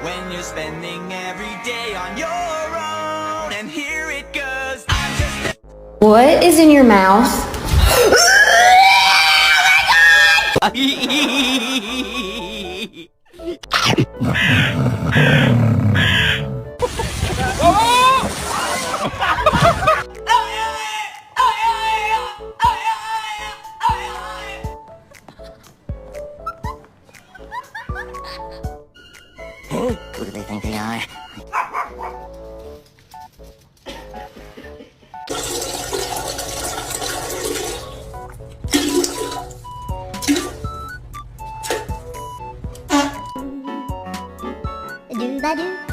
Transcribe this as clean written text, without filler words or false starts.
when you're spending every day on your own. And here it goes. I'm just What is in your mouth? Who do they think they are? Do ba do.